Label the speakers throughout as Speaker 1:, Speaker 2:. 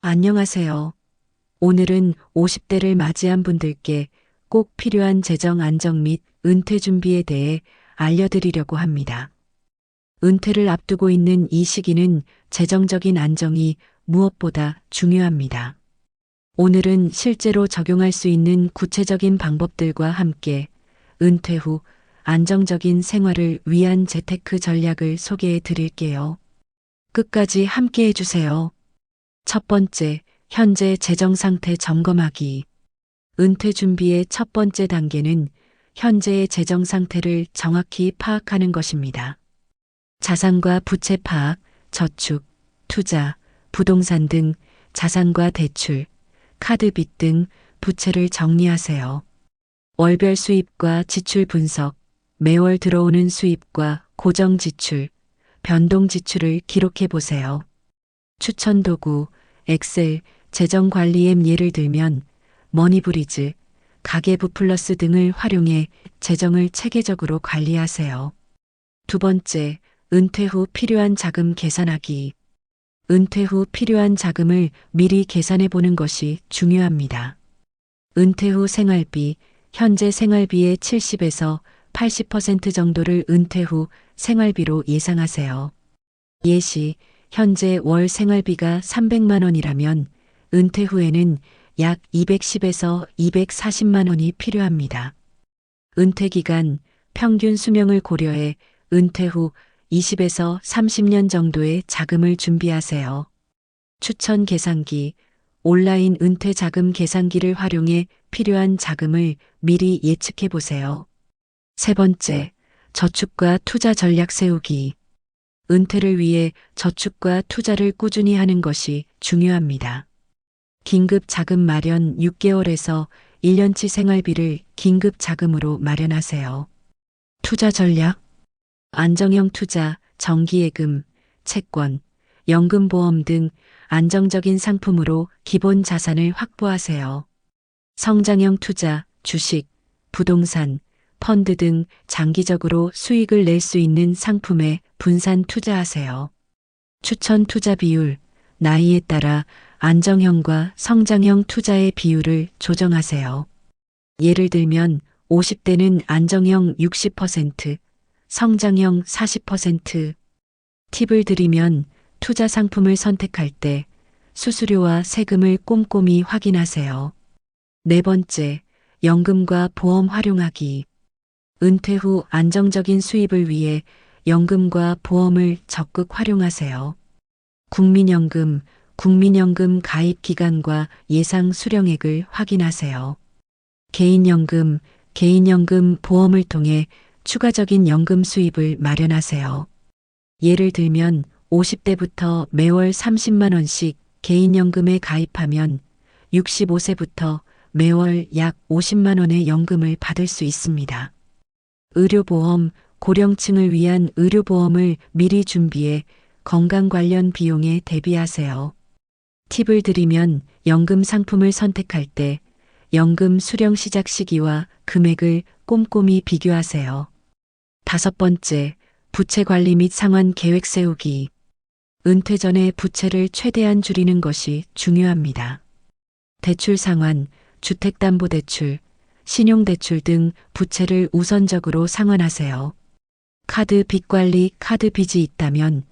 Speaker 1: 안녕하세요. 오늘은 50대를 맞이한 분들께 꼭 필요한 재정 안정 및 은퇴 준비에 대해 알려드리려고 합니다. 은퇴를 앞두고 있는 이 시기는 재정적인 안정이 무엇보다 중요합니다. 오늘은 실제로 적용할 수 있는 구체적인 방법들과 함께 은퇴 후 안정적인 생활을 위한 재테크 전략을 소개해 드릴게요. 끝까지 함께 해주세요. 첫 번째, 현재 재정 상태 점검하기. 은퇴 준비의 첫 번째 단계는 현재의 재정 상태를 정확히 파악하는 것입니다. 자산과 부채 파악, 저축, 투자, 부동산 등 자산과 대출, 카드빚 등 부채를 정리하세요. 월별 수입과 지출 분석, 매월 들어오는 수입과 고정 지출, 변동 지출을 기록해 보세요. 추천 도구, 엑셀, 재정관리 앱 예를 들면 머니브리즈, 가계부 플러스 등을 활용해 재정을 체계적으로 관리하세요. 두 번째, 은퇴 후 필요한 자금 계산하기. 은퇴 후 필요한 자금을 미리 계산해 보는 것이 중요합니다. 은퇴 후 생활비, 현재 생활비의 70에서 80% 정도를 은퇴 후 생활비로 예상하세요. 예시, 현재 월 생활비가 300만 원이라면 은퇴 후에는 약 210에서 240만 원이 필요합니다. 은퇴 기간, 평균 수명을 고려해 은퇴 후 20에서 30년 정도의 자금을 준비하세요. 추천 계산기, 온라인 은퇴 자금 계산기를 활용해 필요한 자금을 미리 예측해 보세요. 세 번째, 저축과 투자 전략 세우기. 은퇴를 위해 저축과 투자를 꾸준히 하는 것이 중요합니다. 긴급 자금 마련 6개월에서 1년치 생활비를 긴급 자금으로 마련하세요. 투자 전략, 안정형 투자, 정기예금, 채권, 연금보험 등 안정적인 상품으로 기본 자산을 확보하세요. 성장형 투자, 주식, 부동산, 펀드 등 장기적으로 수익을 낼 수 있는 상품에 분산 투자하세요. 추천 투자 비율, 나이에 따라 안정형과 성장형 투자의 비율을 조정하세요. 예를 들면 50대는 안정형 60%, 성장형 40%. 팁을 드리면 투자 상품을 선택할 때 수수료와 세금을 꼼꼼히 확인하세요. 네 번째, 연금과 보험 활용하기. 은퇴 후 안정적인 수입을 위해 연금과 보험을 적극 활용하세요. 국민연금, 국민연금 가입 기간과 예상 수령액을 확인하세요. 개인연금, 개인연금 보험을 통해 추가적인 연금 수입을 마련하세요. 예를 들면 50대부터 매월 30만 원씩 개인연금에 가입하면 65세부터 매월 약 50만 원의 연금을 받을 수 있습니다. 의료보험, 고령층을 위한 의료보험을 미리 준비해 건강 관련 비용에 대비하세요. 팁을 드리면 연금 상품을 선택할 때 연금 수령 시작 시기와 금액을 꼼꼼히 비교하세요. 다섯 번째, 부채 관리 및 상환 계획 세우기. 은퇴 전에 부채를 최대한 줄이는 것이 중요합니다. 대출 상환, 주택담보대출, 신용대출 등 부채를 우선적으로 상환하세요. 카드 빚 관리, 카드 빚이 있다면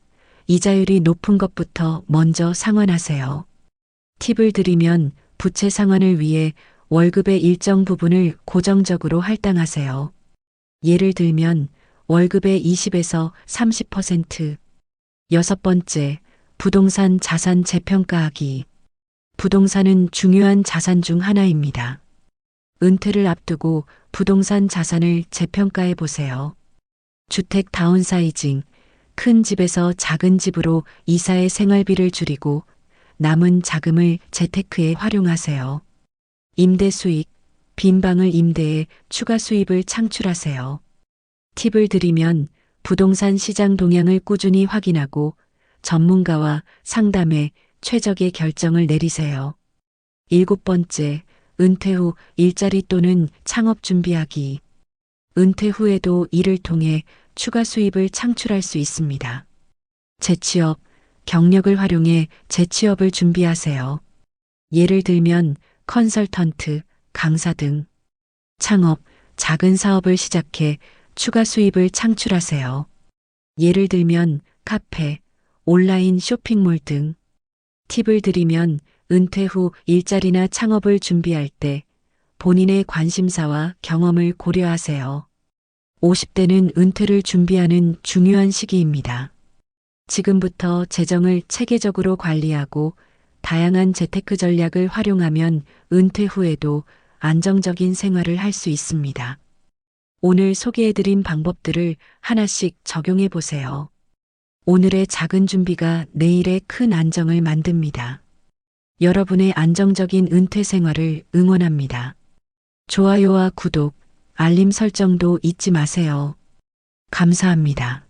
Speaker 1: 이자율이 높은 것부터 먼저 상환하세요. 팁을 드리면 부채 상환을 위해 월급의 일정 부분을 고정적으로 할당하세요. 예를 들면 월급의 20에서 30%. 여섯 번째, 부동산 자산 재평가하기. 부동산은 중요한 자산 중 하나입니다. 은퇴를 앞두고 부동산 자산을 재평가해 보세요. 주택 다운사이징, 큰 집에서 작은 집으로 이사의 생활비를 줄이고 남은 자금을 재테크에 활용하세요. 임대 수익, 빈 방을 임대해 추가 수입을 창출하세요. 팁을 드리면 부동산 시장 동향을 꾸준히 확인하고 전문가와 상담해 최적의 결정을 내리세요. 일곱 번째, 은퇴 후 일자리 또는 창업 준비하기. 은퇴 후에도 일을 통해 추가 수입을 창출할 수 있습니다. 재취업, 경력을 활용해 재취업을 준비하세요. 예를 들면 컨설턴트, 강사 등 창업, 작은 사업을 시작해 추가 수입을 창출하세요. 예를 들면 카페, 온라인 쇼핑몰 등 팁을 드리면 은퇴 후 일자리나 창업을 준비할 때 본인의 관심사와 경험을 고려하세요. 50대는 은퇴를 준비하는 중요한 시기입니다. 지금부터 재정을 체계적으로 관리하고 다양한 재테크 전략을 활용하면 은퇴 후에도 안정적인 생활을 할 수 있습니다. 오늘 소개해드린 방법들을 하나씩 적용해 보세요. 오늘의 작은 준비가 내일의 큰 안정을 만듭니다. 여러분의 안정적인 은퇴 생활을 응원합니다. 좋아요와 구독, 알림 설정도 잊지 마세요. 감사합니다.